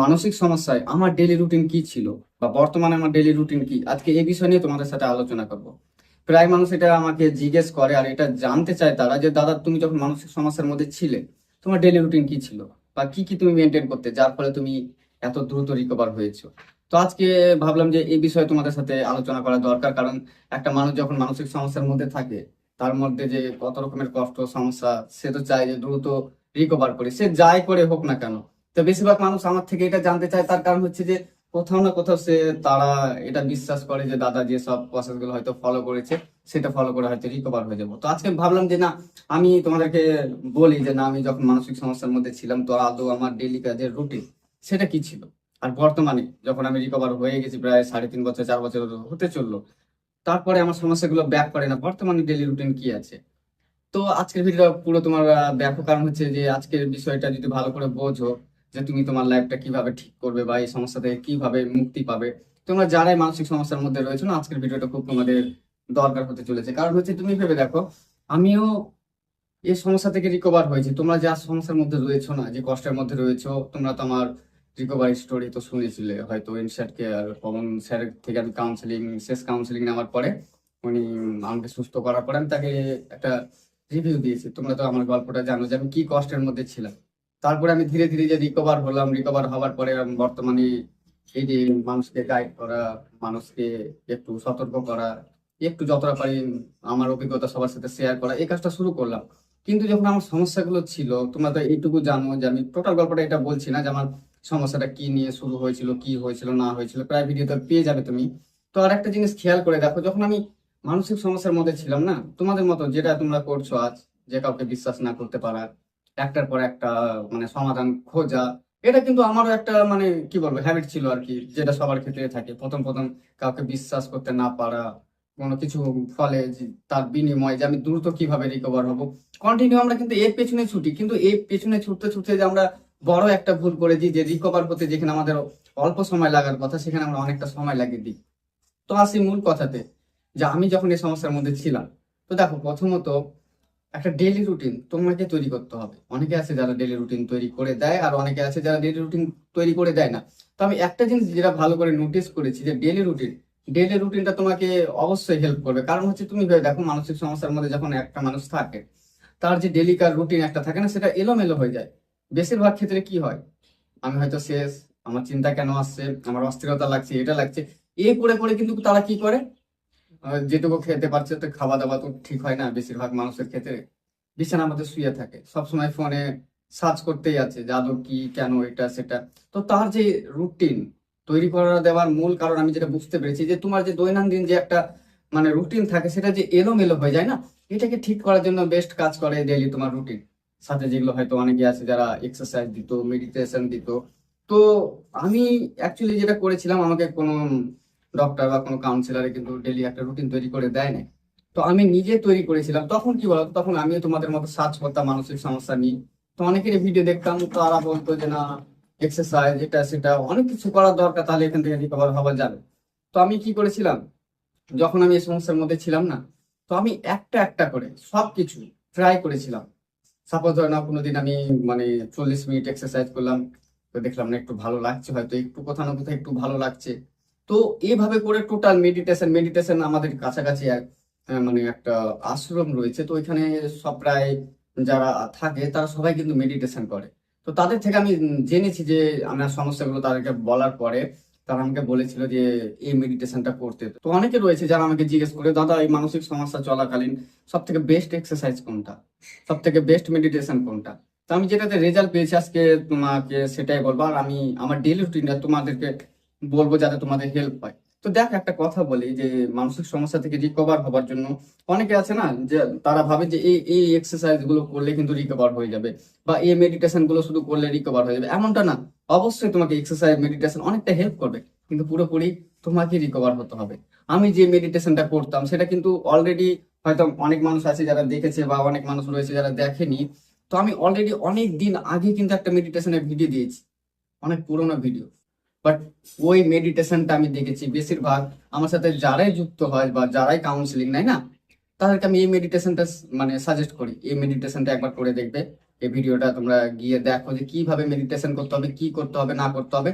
মানসিক সমস্যায় আমার ডেইলি রুটিন কি ছিল বা বর্তমানে আমার ডেইলি রুটিন কি, আজকে এই বিষয় নিয়ে তোমাদের সাথে আলোচনা করব। প্রায় মানুষ এটা আমাকে জিজ্ঞেস করে আর এটা জানতে চায় তারা যে দাদা, তুমি যখন মানসিক সমস্যার মধ্যে ছিলে তোমার ডেইলি রুটিন কি ছিল বা কি কি তুমি মেনটেন করতে যার ফলে তুমি এত দ্রুত রিকভার হয়েছো। তো আজকে ভাবলাম যে এই বিষয়ে তোমাদের সাথে আলোচনা করা দরকার, কারণ একটা মানুষ যখন মানসিক সমস্যার মধ্যে থাকে তার মধ্যে যে কত রকমের কষ্ট সমস্যা, সে তো চায় যে দ্রুত রিকভার করে, সে যাই করে হোক না কেন। তো বেশিরভাগ মানুষ আমার থেকে এটা জানতে চায়, তার কারণ হচ্ছে যে কোথাও না কোথাও তারা এটা বিশ্বাস করে যে দাদা যে সব প্রসেস গুলো হয়তো ফলো করেছে সেটা ফলো করে হয়তো রিকভার হয়ে যাবো। তো আজকে ভাবলাম যে না, আমি তোমাদেরকে বলি যে না, আমি যখন মানসিক সমস্যার মধ্যে ছিলাম তো আদৌ আমার ডেইলি কাজের রুটিন সেটা কি ছিল, আর বর্তমানে যখন আমি রিকভার হয়ে গেছি প্রায় 3.5 বছর 4 বছর হতে চললো, তারপরে আমার সমস্যাগুলো ব্যাক করে না, বর্তমানে ডেইলি রুটিন কি আছে। তো আজকের ভিডিওটা পুরো তোমার দেখো, কারণ হচ্ছে যে আজকের বিষয়টা যদি ভালো করে বোঝো যে তুমি তোমার লাইফটা কিভাবে ঠিক করবে বা এই সমস্যা থেকে কিভাবে মুক্তি পাবে। তোমরা যারাই মানসিক সমস্যার মধ্যে রয়েছে না, আজকের ভিডিওটা খুব তোমাদের দরকার হতে চলেছে। কারণ হচ্ছে তুমি ভেবে দেখো, আমিও এই সমস্যা থেকে রিকভার হয়েছি। তোমরা যা সমস্যার মধ্যে রয়েছো না, যে কষ্টের মধ্যে রয়েছো, তোমরা তো আমার রিকভারি স্টোরি তো শুনেছিলে হয়তো। ইনসার্ট কেয়ার পবন স্যারের থেকে আমি শেষ কাউন্সিলিং নেওয়ার পরে উনি আমাকে সুস্থ করার পরে আমি তাকে একটা রিভিউ দিয়েছি। তোমরা তো আমার গল্পটা জানো যে আমি কি কষ্টের মধ্যে ছিলাম। তারপরে আমি ধীরে ধীরে যে রিকভার হলাম, রিকভার হওয়ার পরে আমি বর্তমানে এই যে মানুষকে গাইড করা, মানুষকে একটু সতর্ক করা, একটু যতটা পারি আমার অভিজ্ঞতা সবার সাথে শেয়ার করা, এই কাজটা শুরু করলাম। কিন্তু যখন আমার সমস্যাগুলো ছিল, তোমরা তো এইটুকু জানো যে আমি টোটাল গল্পটা এটা বলছি না যে আমার সমস্যাটা কি নিয়ে শুরু হয়েছিল, কি হয়েছিল না হয়েছিল, প্রায় ভিডিওতে পেয়ে যাবে তুমি। তো আর একটা জিনিস খেয়াল করে দেখো, যখন আমি মানসিক সমস্যার মধ্যে ছিলাম না, তোমাদের মতো যেটা তোমরা করছো আজ, যে কাউকে বিশ্বাস না করতে পারা, একটার পর একটা মানে সমাধান খোঁজা, এটা কিন্তু আমারও একটা মানে কি বলবো হ্যাবিট ছিল আর কি, যেটা সবার ক্ষেত্রে থাকে। প্রথম প্রথম কাউকে বিশ্বাস করতে না পারা, কোনো কিছু ফলে তার বিনিময়ে যে আমি দ্রুত কিভাবে রিকভার হব, কন্টিনিউ আমরা কিন্তু এর পেছনে ছুটি, কিন্তু এই পেছনে ছুটতে ছুটতে যে আমরা বড় একটা ভুল করেছি, যে রিকভার হতে যেখানে আমাদের অল্প সময় লাগার কথা সেখানে আমরা অনেকটা সময় লাগিয়ে দিই। তো আসি মূল কথাতে, যে আমি যখন এই সমস্যার মধ্যে ছিলাম, তো দেখো প্রথমত একটা ডেইলি রুটিন তোমাকে তৈরি করতে হবে। অনেকে আছে যারা ডেইলি রুটিন তৈরি করে দেয়, আর অনেকে আছে যারা ডেইলি রুটিন তৈরি করে দেয় না। তো আমি একটা জিনিস যেটা ভালো করে নোটিস করেছি, যে ডেইলি রুটিনটা তোমাকে অবশ্যই হেল্প করবে। কারণ হচ্ছে তুমি ভেবে দেখো, মানসিক সমস্যার মধ্যে যখন একটা মানুষ থাকে, তার যে ডেলিকার রুটিন একটা থাকে না, সেটা এলোমেলো হয়ে যায়। বেশিরভাগ ক্ষেত্রে কি হয়, আমি হয়তো শেষ, আমার চিন্তা কেন আসছে, আমার অস্থিরতা লাগছে, এটা লাগছে, এই করে করে কিন্তু তারা কি করে, যেটুকু খেতে পারছে তো খাওয়া দাওয়া তো ঠিক হয় না বেশিরভাগ মানুষের ক্ষেত্রে, বিছানার মধ্যে শুয়ে থাকে, সবসময় ফোনে সার্চ করতেই আছে যে আদৌ কি কেন এটা সেটা। তো তার যে রুটিন তৈরি করা দেওয়ার মূল কারণ আমি যেটা বুঝতে পেরেছি, যে তোমার যে দৈনন্দিন যে একটা মানে রুটিন থাকে সেটা যে এলোমেলো হয়ে যায় না, এটাকে ঠিক করার জন্য বেস্ট কাজ করে ডেইলি তোমার রুটিন। সাথে যেগুলো হয়তো অনেকে আছে যারা এক্সারসাইজ দিত, মেডিটেশন দিত। তো আমি অ্যাকচুয়ালি যেটা করেছিলাম, আমাকে কোনো ডক্টর বা কোনো কাউন্সিলারে কিন্তু ডেইলি একটা রুটিন তৈরি করে দেয় না। তো আমি নিজে তৈরি করেছিলাম। তখন কি বলতো, তখন আমিও তোমাদের মতো সার্চ করতাম মানসিক সমস্যা নিয়ে। তো অনেকেরই ভিডিও দেখতাম, তো তারা বলতো যে না, এক্সারসাইজ এটা সেটা অনেক কিছু করার দরকার, তাহলে এখান থেকে রিকভার হওয়া যাবে। তো আমি কি করেছিলাম, যখন আমি এই সমস্যার মধ্যে ছিলাম না, তো আমি একটা একটা করে সবকিছু ট্রাই করেছিলাম। সাপোজ ধরে নাও কোনোদিন আমি মানে 40 মিনিট এক্সারসাইজ করলাম, তো দেখলাম না একটু ভালো লাগছে, হয়তো একটু কোথাও না কোথাও একটু ভালো লাগছে। তো এইভাবে করে টোটাল মেডিটেশন আমাদের কাছাকাছি মানে একটা আশ্রম রয়েছে, তো ওইখানে সব প্রায় যারা থাকে তারা সবাই কিন্তু মেডিটেশন করে। তো তাদের থেকে আমি জেনেছি যে আমার সমস্যাগুলো তাদেরকে বলার পরে তারা আমাকে বলেছিল যে এই মেডিটেশনটা করতে। তো অনেকে রয়েছে যারা আমাকে জিজ্ঞেস করে, দাদা এই মানসিক সমস্যা চলাকালীন সব থেকে বেস্ট এক্সারসাইজ কোনটা, সব থেকে বেস্ট মেডিটেশন কোনটা। তো আমি যেটাতে রেজাল্ট পেয়েছি আজকে তোমাকে সেটাই বলবো, আর আমি আমার ডেইলি রুটিনটা তোমাদেরকে বলবো যাতে তোমাদের হেল্প হয়। তো দেখ, একটা কথা বলি যে মানসিক সমস্যা থেকে রিকভার হবার জন্য অনেকে আছে না, যে তারা ভাবে যে এই এই এক্সারসাইজ গুলো করলে কিন্তু রিকভার হয়ে যাবে, বা এই মেডিটেশন গুলো শুধু করলে রিকভার হয়ে যাবে, এমনটা না। অবশ্যই তোমাকে এক্সারসাইজ মেডিটেশন অনেকটা হেল্প করবে, কিন্তু পুরোপুরি তোমাকে রিকভার হতে হবে। আমি যে মেডিটেশনটা করতাম সেটা কিন্তু অলরেডি হয়তো অনেক মানুষ আছে যারা দেখেছে, বা অনেক মানুষ রয়েছে যারা দেখেনি। তো আমি অলরেডি অনেক দিন আগে কিন্তু একটা মেডিটেশনের ভিডিও দিয়েছি, অনেক পুরোনো ভিডিও। বাট ওই মেডিটেশনটা আমি দেখেছি বেশিরভাগ আমার সাথে যারাই যুক্ত হয় বা যারাই কাউন্সিলিং নেয় না, তাদেরকে আমি এই মেডিটেশনটা মানে সাজেস্ট করি, এই মেডিটেশনটা একবার করে দেখবে। এই ভিডিওটা তোমরা গিয়ে দেখো যে কিভাবে মেডিটেশন করতে হবে, কি করতে হবে না করতে হবে,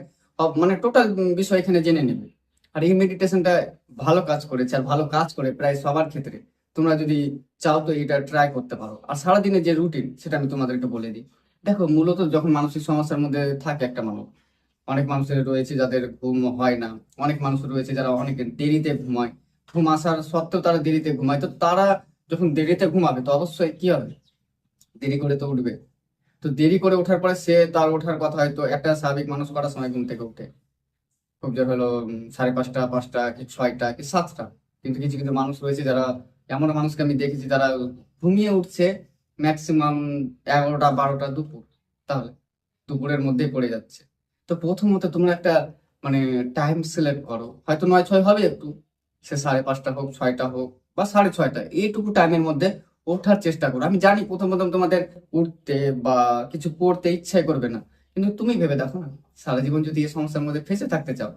মানে টোটাল বিষয় এখানে জেনে নেবে। আর এই মেডিটেশনটা ভালো কাজ করেছে আর ভালো কাজ করে প্রায় সবার ক্ষেত্রে। তোমরা যদি চাও তো এটা ট্রাই করতে পারো। আর সারাদিনের যে রুটিন সেটা আমি তোমাদের একটু বলে দিই। দেখো, মূলত যখন মানসিক সমস্যার মধ্যে থাকে একটা মানুষ, অনেক মানুষের রয়েছে যাদের ঘুম হয় না, অনেক মানুষ রয়েছে যারা অনেক দেরিতে ঘুমায়, ঘুম আসার সত্ত্বেও তারা দেরিতে ঘুমায়। তো তারা যখন দেরিতে ঘুমাবে তো অবশ্যই কি হবে, দেরি করে তো উঠবে। তো দেরি করে ওঠার পরে সে তার ওঠার কথা হয়তো একটা স্বাভাবিক মানুষ করার সময় ঘুম থেকে উঠে খুব জোর হলো 5:30, 5টা কি 6টা কি 7টা। কিন্তু কিছু কিছু মানুষ রয়েছে যারা, এমন মানুষকে আমি দেখেছি যারা ঘুমিয়ে উঠছে ম্যাক্সিমাম 11টা 12টা দুপুর, তাহলে দুপুরের মধ্যেই পড়ে যাচ্ছে। তো প্রথমত তোমরা একটা মানে টাইম সিলেক্ট করো, হয়তো 9-6 হবে একটু, সে 5:30 হোক 6টা হোক বা 6:30, এইটুকু টাইমের মধ্যে ওঠার চেষ্টা করো। আমি জানি প্রথম প্রথম তোমাদের উঠতে বা কিছু করতে ইচ্ছাই করবে না, কিন্তু তুমি ভেবে দেখো না, সারা জীবন যদি এই সমস্যার মধ্যে ফেঁসে থাকতে চাও,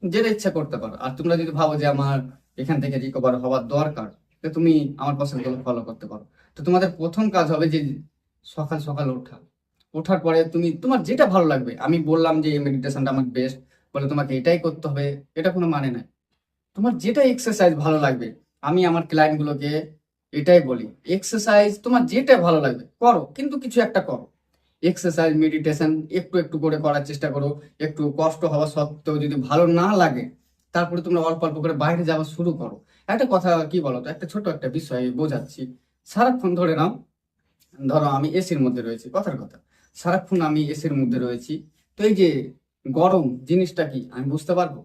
যেটা ইচ্ছা করতে পারো। আর তোমরা যদি ভাবো যে আমার এখান থেকে রিকভার হওয়ার দরকার, তো তুমি আমার পছন্দগুলো ফলো করতে পারো। তো তোমাদের প্রথম কাজ হবে যে সকাল সকাল ওঠা। ওঠার পরে তুমি তোমার যেটা ভালো লাগবে, আমি বললাম যে এই মেডিটেশনটা আমার বেস্ট বলে তোমাকে এটাই করতে হবে, এটা কোনো মানে নাই। তোমার যেটা এক্সারসাইজ ভালো লাগবে, আমি আমার ক্লায়েন্ট গুলোকে এটাই বলি, এক্সারসাইজ তোমার যেটা ভালো লাগবে করো, কিন্তু কিছু একটা করো। এক্সারসাইজ মেডিটেশন একটু একটু করে করার চেষ্টা করো। একটু কষ্ট হওয়া সত্ত্বেও যদি ভালো না লাগে, তারপরে তোমরা অল্প অল্প করে বাইরে যাওয়া শুরু করো। একটা কথা কি বলো তো, একটা ছোট একটা বিষয় বোঝাচ্ছি। সারাক্ষণ ধরে নাও, ধরো আমি এসির মধ্যে রয়েছি, কথার কথা, সারাক্ষণ আমি এসির মধ্যে রয়েছি। তো এই যে গরম জিনিসটা কি আমি বুঝতে পারবো?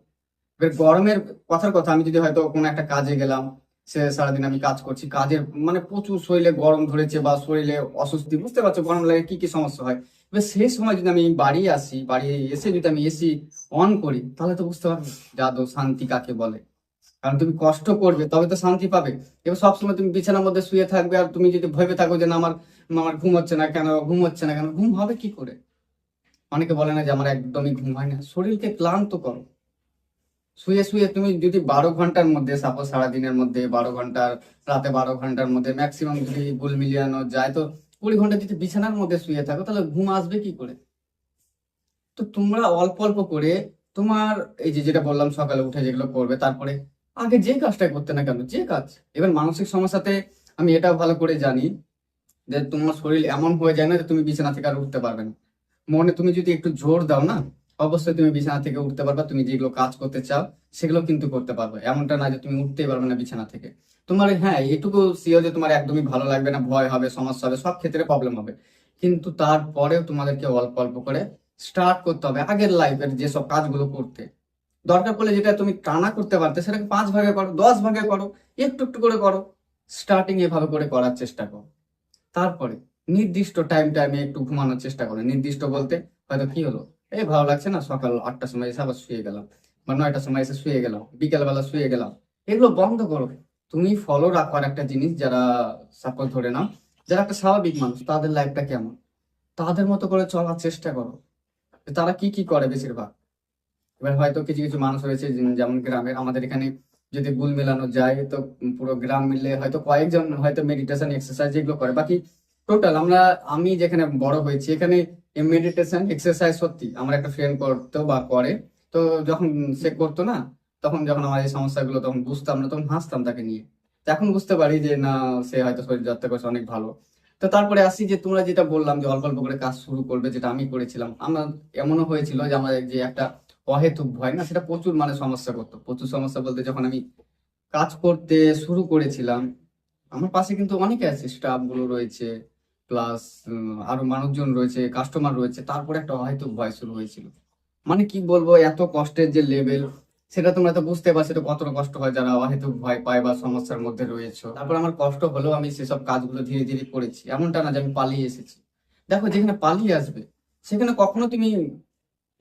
এবার গরমের কথার কথা, আমি যদি হয়তো কোনো একটা কাজে গেলাম, সে সারাদিন আমি কাজ করছি, কাজের মানে প্রচুর শরীরে গরম ধরেছে বা শরীরে অস্বস্তি, বুঝতে পারছো গরম লাগে কি কি সমস্যা হয়। এবার সেই সময় যদি আমি বাড়ি আসি, বাড়ি এসে যদি আমি এসি অন করি, তাহলে তো বুঝতে পারবো যে আদৌ শান্তি কাকে বলে। কারণ তুমি কষ্ট করবে তবে তো শান্তি পাবে। এবার সবসময় তুমি বিছানার মধ্যে শুয়ে থাকবে আর তুমি যদি ভেবে থাকো যে না আমার আমার ঘুম হচ্ছে না কেন, ঘুম হচ্ছে না কেন, ঘুম হবে কি করে? অনেকে বলে না যে আমার একদমই ঘুম হয় না। শরীরকে ক্লান্ত করো। শুয়ে শুয়ে তুমি যদি 12 ঘন্টার মধ্যে, সাপোজ সারাদিনের মধ্যে 12 ঘন্টার, রাতে 12 ঘন্টার মধ্যে ম্যাক্সিমাম যদি গোল মিলিয়ানো যায়, তো 20 ঘন্টা যদি বিছানার মধ্যে শুয়ে থাকো, তাহলে ঘুম আসবে কি করে? তো তোমরা অল্প অল্প করে তোমার এই যে যেটা বললাম সকালে উঠে যেগুলো করবে, তারপরে আগে যে কাজটাই করতে না কেন, যে কাজ। এবার মানসিক সমস্যাতে আমি এটাও ভালো করে জানি যে তোমার শরীর এমন হয়ে যায় না যে তুমি বিছানা থেকে আর উঠতে পারবে না। মনে তুমি যদি একটু জোর দাও না, অবশ্যই তুমি বিছানা থেকে উঠতে পারবা। তুমি যেগুলো কাজ করতে চাও সেগুলো কিন্তু করতে পারবে। এমনটা না যে তুমি উঠতেই পারবে না বিছানা থেকে। তোমার হ্যাঁ এটুকু সিও যে তোমার একদমই ভালো লাগবে না, ভয় হবে, সমস্যা হবে, সব ক্ষেত্রে প্রবলেম হবে। কিন্তু তারপরেও তোমাদেরকে অল্প অল্প করে স্টার্ট করতে হবে আগের লাইফের যেসব কাজগুলো করতে। দরকার পড়লে যেটা তুমি টানা করতে পারতে সেটাকে 5 ভাগে করো, 10 ভাগে করো, একটু একটু করে করো। স্টার্টিং এভাবে করে করার চেষ্টা করো। তারপরে নির্দিষ্ট টাইম টাইমে একটু ঘুমানোর চেষ্টা করো। নির্দিষ্ট বলতে হয়তো কি হলো, এই ভালো লাগছে না, সকাল 8টার সময় এসে আবার শুয়ে গেলাম, বা 9টার সময় এসে শুয়ে গেলাম, বিকেল বেলা শুয়ে গেলাম। এগুলো বন্ধ করো। তুমি ফলো রাখো আর একটা জিনিস, যারা সাপোজ ধরে নাও যারা একটা স্বাভাবিক মানুষ, তাদের লাইফটা কেমন, তাদের মতো করে চলার চেষ্টা করো। তারা কি কি করে বেশিরভাগ। এবার হয়তো কিছু কিছু মানুষ রয়েছে যেমন গ্রামের, আমাদের এখানে যদি গুল মেলানো যায় তো পুরো গ্রাম মিলে হয়তো কয়েকজন হয়তো মেডিটেশন এক্সারসাইজ এগুলো করে। বাকি টোটাল আমি যেখানে বড় হয়েছি এখানে মেডিটেশন এক্সারসাইজ সত্যি আমার একটা ফ্রেন্ড করতো বা করে। তো যখন সে করতো না, তখন যখন আমার এই সমস্যাগুলো তখন বুঝতাম না, তখন হাসতাম তাকে নিয়ে। তো এখন বুঝতে পারি যে না, সে হয়তো শরীর চর্চা করছে অনেক ভালো। তো তারপরে আসি যে তোমরা যেটা বললাম যে অল্প অল্প করে কাজ শুরু করবে, যেটা আমি করেছিলাম। আমার এমনও হয়েছিল যে আমার যে একটা অহেতুক ভয় না, সেটা প্রচুর মানে সমস্যা করতো। প্রচুর সমস্যা বলতে যখন আমি কাজ করতে শুরু করেছিলাম, আমার পাশে কিন্তু অনেকে আছে, স্টাফ গুলো রয়েছে, প্লাস আরো মানুষজন রয়েছে, কাস্টমার রয়েছে, তারপরে একটা অহেতুক ভয় শুরু হয়েছিল। মানে কি বলবো, এত কষ্টের যে লেভেল, সেটা তোমরা তো বুঝতে পারছো এটা কতটা কষ্ট হয় যারা অহেতুক ভয় পায় বা সমস্যার মধ্যে রয়েছে। তারপর আমার কষ্ট হলেও আমি সেসব কাজগুলো ধীরে ধীরে করেছি। এমনটা না যে আমি পালিয়ে এসেছি। দেখো, যেখানে পালিয়ে আসবে সেখানে কখনো তুমি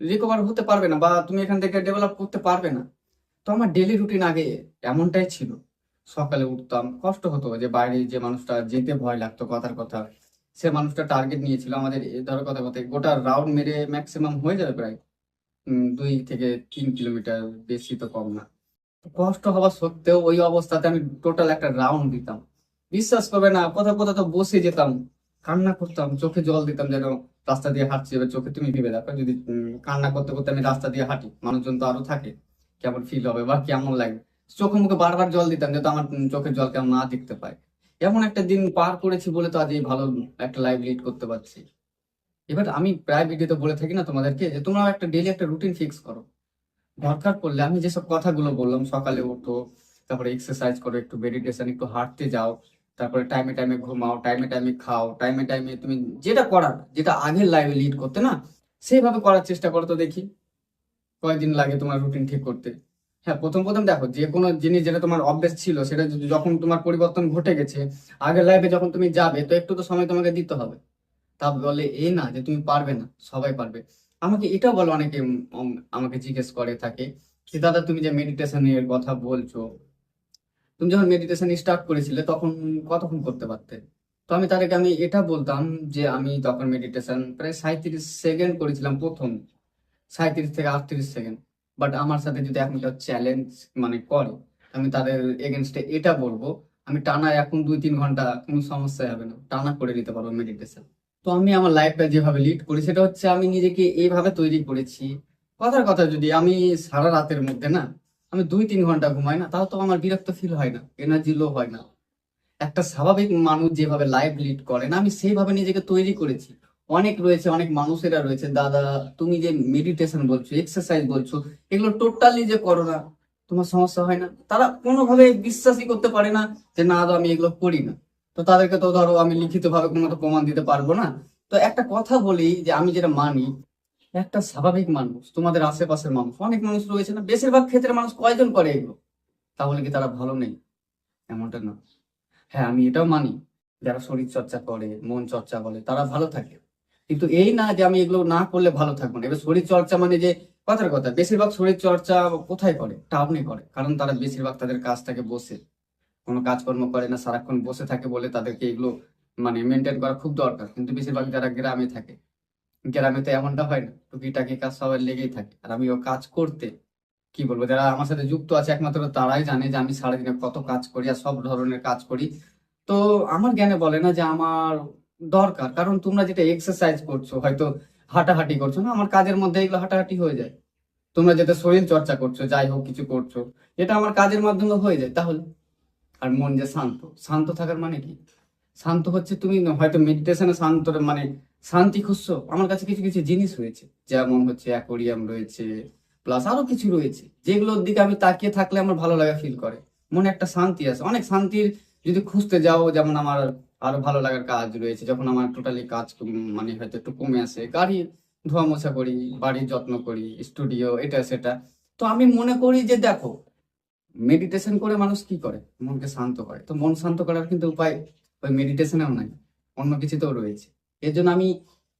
রিকভার হতে পারবে না বা তুমি এখান থেকে ডেভেলপ করতে পারবে না। তো আমার ডেলি রুটিন আগে এমনটাই ছিল। সকালে উঠতাম, কষ্ট হতো যে বাইরে যে মানুষটা যেতে ভয় লাগতো, কথার কথা, সে মানুষটা টার্গেট নিয়েছিল আমাদের ধরো কথা কথা গোটা রাউন্ড মেরে ম্যাক্সিমাম হয়ে যাবে প্রায় 2 থেকে 3 কিলোমিটার, বেশি তো কম না। কষ্ট হওয়া সত্ত্বেও ওই অবস্থাতে আমি টোটাল একটা রাউন্ড দিতাম। বিশ্বাস করবে না, কোথাও কোথাও তো বসে যেতাম, কান্না করতাম, চোখে জল দিতাম, যেন রাস্তা দিয়ে হাঁটছি। এবার চোখে তুমি ভেবে দেখো, যদি কান্না করতে করতে আমি রাস্তা দিয়ে হাঁটি, মানুষজন তো আরো থাকে, কেমন ফিল হবে বা কেমন লাগে। চোখে মুখে বারবার জল দিতাম, যাতে আমার চোখের জল কেমন না দেখতে পায়। এমন একটা দিন পার করেছি বলে তো আজ এই ভালো একটা লাইফ লিড করতে পারছি। এবার আমি প্রায় ভিডিওতে বলে থাকি না তোমাদেরকে, যে তোমরা একটা ডেইলি একটা রুটিন ফিক্স করো। দরকার পড়লে আমি যেসব কথাগুলো বললাম, সকালে ওঠো, তারপরে এক্সারসাইজ করো, একটু মেডিটেশন, একটু হাঁটতে যাও, তারপরে টাইমে টাইমে ঘুমাও, টাইমে টাইমে খাও, টাইমে টাইমে তুমি যেটা করার, যেটা আগের লাইফে লিড করতে না, সেইভাবে করার চেষ্টা করো। তো দেখি কয়দিন লাগে তোমার রুটিন ঠিক করতে। হ্যাঁ, প্রথম প্রথম দেখো, যে কোনো জিনিস যেটা তোমার অভ্যেস ছিল, সেটা যখন তোমার পরিবর্তন ঘটে গেছে, আগের লাইফে যখন তুমি যাবে, তো একটু তো সময় তোমাকে দিতে হবে। তা বলে এ না যে তুমি পারবে না, সবাই পারবে। আমাকে এটা বলো অনেকে, আমাকে জিজ্ঞেস করে থাকে যে দাদা তুমি যে মেডিটেশনের কথা বলছো, তুমি যখন মেডিটেশন স্টার্ট করেছিলে তখন কতক্ষণ করতে পারতে? তো আমি এটা বলতাম যে আমি তখন মেডিটেশন প্রায় 37 সেকেন্ড করেছিলাম প্রথম, 37 থেকে 38 সেকেন্ড। বাট আমার সাথে যদি এখন কেউ চ্যালেঞ্জ মানে করে, আমি তাদের এগেনস্টে এটা বলবো, আমি টানা এখন 2-3 ঘন্টা কোনো সমস্যা হবে না, টানা করে নিতে পারবো মেডিটেশন। তো আমি আমার লাইফটা যেভাবে লিড করি, সেটা হচ্ছে আমি নিজেকে এইভাবে তৈরি করেছি। কথার কথা, যদি আমি সারা রাতের মধ্যে না আমি 2-3 ঘন্টা ঘুমাই না, তাও তো আমার বিরক্ত ফিল হয় না, এনার্জি লো হয় না। একটা স্বাভাবিক মানুষ যেভাবে লাইফ লিড করে না, আমি সেইভাবে নিজেকে তৈরি করেছি। অনেক রয়েছে, অনেক মানুষেরা রয়েছে, দাদা তুমি যে মেডিটেশন বলছো, এক্সারসাইজ বলছো, এগুলো টোটালি যে করো না, তোমার সমস্যা হয় না, তারা কোনোভাবে বিশ্বাসই করতে পারে না যে না দাদা আমি এগুলো করি না। তো তাদেরকে তো ধরো আমি লিখিত ভাবে কোনো তো প্রমাণ দিতে পারবো না। তো একটা কথা বলি, যে আমি যেটা মানি, একটা স্বাভাবিক মানুষ, তোমাদের আশেপাশের মানুষ, অনেক মানুষ রয়েছে না, বেশিরভাগ ক্ষেত্রে মানুষ কয়জন করে এগুলো? তাহলে কি তারা ভালো নেই? এমনটা না। হ্যাঁ, আমি এটাও মানি, যারা শরীর চর্চা করে, মন চর্চা করে, তারা ভালো থাকে। কিন্তু এই না যে আমি এগুলো না করলে ভালো থাকবো না। এবার শরীর চর্চা মানে যে, কথার কথা, বেশিরভাগ শরীর চর্চা কোথায় করে? টাউনে করে, কারণ তারা বেশিরভাগ তাদের কাজ থাকে বসে, কোনো কাজকর্ম করে না, সারাক্ষণ বসে থাকে বলে তাদেরকে এগুলো মানে মেনটেন করা খুব দরকার। কিন্তু বেশিরভাগ যারা গ্রামে থাকে, গ্রামে তো এমনটা হয় না, টুকিটাকি কাজ সবার লেগেই থাকে। আর আমিও কাজ করতে, কি বলবো, যারা আমার সাথে যুক্ত আছে একমাত্র তারাই জানে যে আমি সারাদিনে কত কাজ করি আর সব ধরনের কাজ করি। তো আমার জ্ঞানে বলে না যে আমার দরকার, কারণ তোমরা যেটা এক্সারসাইজ করছো, হয়তো হাঁটাহাঁটি করছো না, আমার কাজের মধ্যে এগুলো হাঁটাহাঁটি হয়ে যায়। তোমরা যেটা শরীর চর্চা করছো, যাই হোক কিছু করছো, এটা আমার কাজের মাধ্যমে হয়ে যায় তাহলে। আর মন যে শান্ত, শান্ত থাকার মানে কি? শান্ত হচ্ছে তুমি হয়তো মেডিটেশনে শান্ত মানে শান্তি খুঁজছো, আমার কাছে কিছু কিছু জিনিস রয়েছে, যেমন হচ্ছে অ্যাকোরিয়াম রয়েছে, প্লাস আরো কিছু রয়েছে, যেগুলোর দিকে আমি তাকিয়ে থাকলে আমার ভালো লাগা ফিল করে, মনে একটা শান্তি আছে, অনেক শান্তির। যদি খুঁজতে যাও, যেমন আমার আরো ভালো লাগার কাজ রয়েছে, যখন আমার টোটালি কাজ মানে হয়তো একটু কমে আসে, গাড়ি ধোয়া মোছা করি, বাড়ির যত্ন করি, স্টুডিও, এটা সেটা। তো আমি মনে করি যে দেখো, মেডিটেশন করে মানুষ কি করে? মনকে শান্ত করে। তো মন শান্ত করার কিন্তু উপায় ওই মেডিটেশনেও নাই, অন্য কিছুতেও রয়েছে। এর জন্য আমি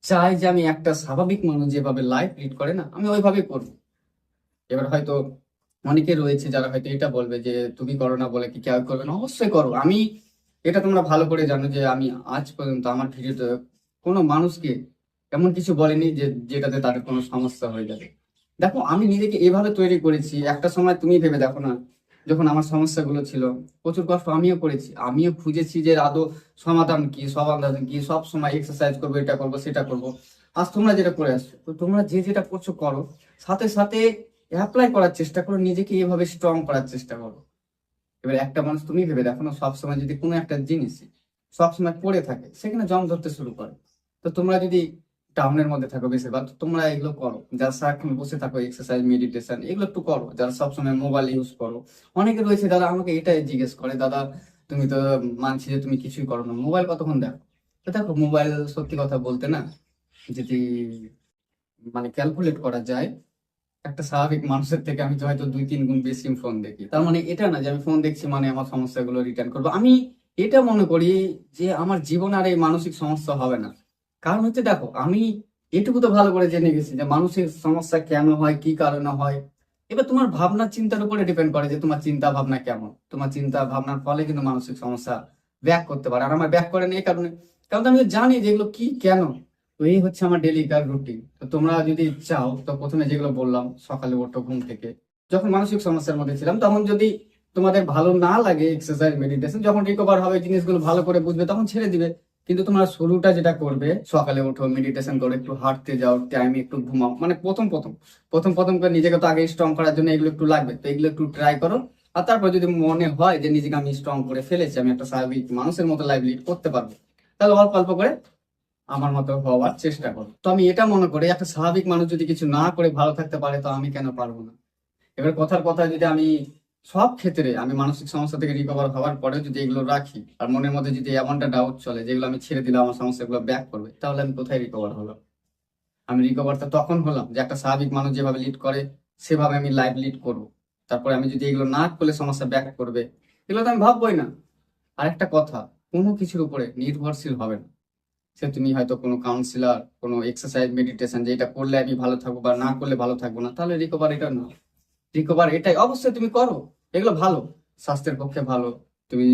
চাই যে আমি একটা স্বাভাবিক মানুষ যেভাবে লাইফ লিড করে না, আমি ওইভাবেই করবো। এবার হয়তো অনেকে রয়েছে যারা হয়তো এটা বলবে যে তুমি করো না বলে কি কেউ করবে না? অবশ্যই করো। আমি এটা তোমরা ভালো করে জানো যে আমি আজ পর্যন্ত আমার ভিডিওতে কোনো মানুষকে এমন কিছু বলেনি যে যেটাতে তাদের কোনো সমস্যা হয়ে যাবে। দেখো, আমি নিজেকে এভাবে তৈরি করেছি, একটা সময় তুমি ভেবে দেখো না, যখন আমার সমস্যাগুলো ছিল, প্রচুর কষ্ট আমিও করেছি, আমিও খুঁজেছি যে আদৌ সমাধান কি, সমাধান কি, সব সময় এক্সারসাইজ করবো, এটা করবো, সেটা করবো। আজ তোমরা যেটা করে আসছো, তো তোমরা যে যেটা করছো করো, সাথে সাথে অ্যাপ্লাই করার চেষ্টা করো, নিজেকে এভাবে স্ট্রং করার চেষ্টা করো। এবার একটা মানুষ, তুমি ভেবে দেখো না, সবসময় যদি কোনো একটা জিনিস সবসময় পড়ে থাকে, সেখানে জং ধরতে শুরু করে। তো তোমরা যদি টাউনের মধ্যে থাকো বেশিরভাগ, তো তোমরা এগুলো করো, যারা সারাক্ষণ বসে থাকো, এক্সারসাইজ মেডিটেশন এগুলো একটু করো। যারা সবসময় মোবাইল ইউজ করো, অনেকে রয়েছে যারা আমাকে এটাই জিজ্ঞেস করে, দাদা তুমি তো মানছি যে তুমি কিছুই করো না, মোবাইল কতক্ষণ দেখো? তো দেখো, মোবাইল সত্যি কথা বলতে না, যদি মানে ক্যালকুলেট করা যায়, একটা স্বাভাবিক মানুষের থেকে আমি তো হয়তো 2-3 গুণ বেশি ফোন দেখি। তার মানে এটা না যে আমি ফোন দেখছি মানে আমার সমস্যাগুলো রিটার্ন করবো। আমি এটা মনে করি যে আমার জীবন আর এই মানসিক সমস্যা হবে না। কারণ হচ্ছে দেখো, আমি এটুকু তো ভালো করে জেনে গেছি যে মানসিক সমস্যা কেন হয়, কি কারণে হয়। এবার তোমার ভাবনা চিন্তার উপরে ডিপেন্ড করে যে তোমার চিন্তা ভাবনা কেমন। তোমার চিন্তা ভাবনার ফলে কিন্তু মানসিক সমস্যা ব্যাক করতে পারে। আর আমার ব্যাক করে না এই কারণে, কারণ আমি তো জানি যে এগুলো কি কেন। তো এই হচ্ছে আমার ডেলিকার রুটিন। তো তোমরা যদি চাও, তো প্রথমে যেগুলো বললাম, সকালে ওঠো ঘুম থেকে, যখন মানসিক সমস্যার মধ্যে ছিলাম, তখন যদি তোমাদের ভালো না লাগে এক্সারসাইজ মেডিটেশন, যখন রিকভার হবে, জিনিসগুলো ভালো করে বুঝবে, তখন ছেড়ে দিবে। কিন্তু তোমরা শুরুটা যেটা করবে, সকালে ওঠো, মেডিটেশন করো, একটু হাঁটতে যাও, টাইমে একটু ঘুমাও, মানে প্রথম করে নিজেকে তো আগে স্ট্রং করার জন্য এগুলো একটু লাগবে, তো এগুলো একটু ট্রাই করো। আর তারপর যদি মনে হয় যে নিজেকে আমি স্ট্রং করে ফেলেছি, আমি একটা স্বাভাবিক মানুষের মতো লাইফ লিড করতে পারবো, তাহলে অল্প অল্প করে আমার মতো হওয়ার চেষ্টা করো। তো আমি এটা মনে করি, একটা স্বাভাবিক মানুষ যদি কিছু না করে ভালো থাকতে পারে, তো আমি কেন পারবো না? এবার কথার কথা, যদি আমি সব ক্ষেত্রে আমি মানসিক সমস্যা থেকে রিকভার হওয়ার পরেও যদি এগুলো রাখি, আর মনের মধ্যে যদি এমনটা ডাউট চলে যেগুলো আমি ছেড়ে দিলে আমার সমস্যাগুলো ব্যাক করবে, তাহলে আমি কোথায় রিকভার হলাম? আমি রিকভারটা তখন হলাম যে একটা স্বাভাবিক মানুষ যেভাবে লিড করে সেভাবে আমি লাইফ লিড করবো। তারপরে আমি যদি এগুলো না করলে সমস্যা ব্যাক করবে, এগুলো তো আমি ভাববোই না। আর একটা কথা, কোনো কিছুর উপরে নির্ভরশীল হবে না। সে তুমি হয়তো কোনো কাউন্সিলর, কোনো এক্সারসাইজ, মেডিটেশন, যেটা করলে আমি ভালো থাকবো বা না করলে ভালো থাকবো না, তাহলে রিকভার এটা না। রিকভার এটাই, অবশ্যই তুমি করো, এগুলো ভালো, স্বাস্থ্যের পক্ষে ভালো। তুমি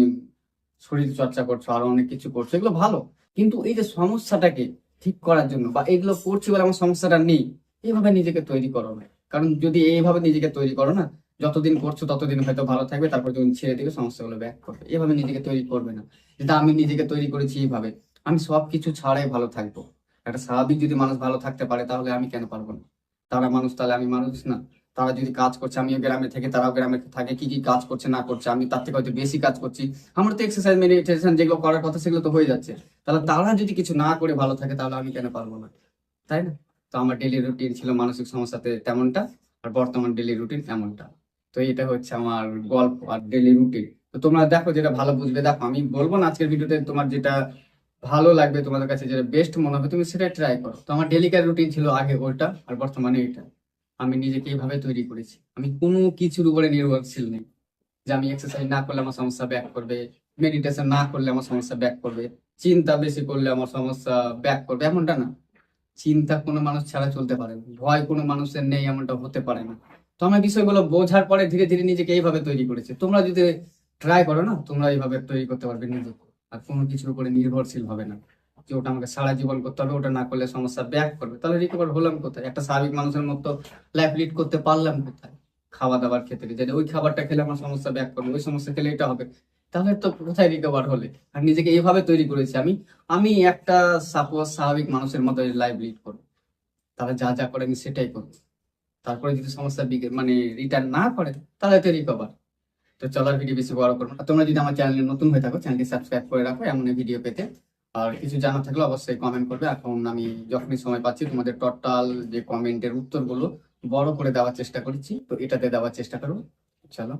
শরীর চর্চা করছো, আরো অনেক কিছু করছো, এগুলো ভালো। কিন্তু এই যে সমস্যাটাকে ঠিক করার জন্য, বা এগুলো করছি বলে আমার সমস্যাটা নেই, এইভাবে নিজেকে তৈরি করো না। কারণ যদি এইভাবে নিজেকে তৈরি করো না, যতদিন করছো ততদিন হয়তো ভালো থাকবে, তারপর যখন ছেড়ে দিবে সমস্যাগুলো ব্যাক করবে। এভাবে নিজেকে তৈরি করবে না, যেটা আমি নিজেকে তৈরি করেছি এইভাবে, আমি সবকিছু ছাড়াই ভালো থাকবো। একটা স্বাভাবিক যদি মানুষ ভালো থাকতে পারে, তাহলে আমি কেন পারবো না? তারা মানুষ, তাহলে আমি মানুষ না? তারা যদি কাজ করছে, আমিও গ্রামে থেকে, তারাও গ্রামে থাকে, কি কি কাজ করছে না করছে, আমি তার থেকে হয়তো বেশি কাজ করছি, আমার তো এক্সারসাইজ, মেডিটেশন যেগুলো করার কথা সেগুলো তো হয়ে যাচ্ছে। তাহলে তারা যদি কিছু না করে ভালো থাকে, তাহলে আমি কেন পারবো না? তাই না? তো আমার ডেলি রুটিন ছিল মানসিক সমস্যাতে তেমনটা, আর বর্তমান ডেলি রুটিন এমনটা। তো এটা হচ্ছে আমার গল্প আর ডেলি রুটিন। তো তোমরা দেখো যেটা ভালো বুঝবে, দেখো আমি বলবো না আজকের ভিডিওতে, তোমার যেটা ভালো লাগবে, তোমাদের কাছে যেটা বেস্ট মনে হবে, তুমি সেটা ট্রাই করো। তো আমার ডেলি কেয়ার রুটিন ছিল আগে ওটা, আর বর্তমানে এটা। আমি নিজেকে এইভাবে তৈরি করেছি, আমি কোনো কিছুর উপরে নির্ভরশীল নেই যে আমি এক্সারসাইজ না করলে আমার সমস্যা ব্যাক করবে, মেডিটেশন না করলে আমার সমস্যা ব্যাক করবে, চিন্তা বেশি করলে আমার সমস্যা ব্যাক করবে, এমনটা না। চিন্তা কোনো মানুষ ছাড়া চলতে পারে না, ভয় কোনো মানুষের নেই, এমনটা হতে পারে না। তো আমার বিষয়গুলো বোঝার পরে ধীরে ধীরে নিজেকে এইভাবে তৈরি করেছে। তোমরা যদি ট্রাই করো না, তোমরা এইভাবে তৈরি করতে পারবে নিজেকে। আর কোনো কিছুর উপরে নির্ভরশীল হবে না যে ওটা আমাকে সারা জীবন করতে হবে, ওটা না করলে সমস্যা ব্যাক করবে। তাহলে রিকভার হলাম কোথায়? একটা স্বাভাবিক মানুষের মতো লাইফ লিড করতে পারলাম কোথায়? খাওয়া দাওয়ার ক্ষেত্রে যে ওই খাবারটা খেলে আমার সমস্যা ব্যাক করবে, ওই সমস্যা খেলে এটা হবে, তাহলে তো কোথায় রিকভার হলে? আর নিজেকে এইভাবে তৈরি করেছি আমি, আমি একটা সাপোজ স্বাভাবিক মানুষের মতো লাইফ লিড করবো। তারা যা যা করে আমি সেটাই করবো। তারপরে যদি সমস্যা মানে রিটার্ন না করে, তাহলে তো রিকভার। তো চলার ভিডিও বেশি বড় করবো না। আর তোমরা যদি আমার চ্যানেলে নতুন হয়ে থাকো, চ্যানেলটি সাবস্ক্রাইব করে রাখো এমন ভিডিও পেতে। আর কিছু জানা থাকলে অবশ্যই কমেন্ট করবে। এখন আমি যখনই সময় পাচ্ছি তোমাদের টোটাল যে কমেন্টের উত্তরগুলো বড় করে দেওয়ার চেষ্টা করছি, তো এটাতে দেওয়ার চেষ্টা করবো। চলো।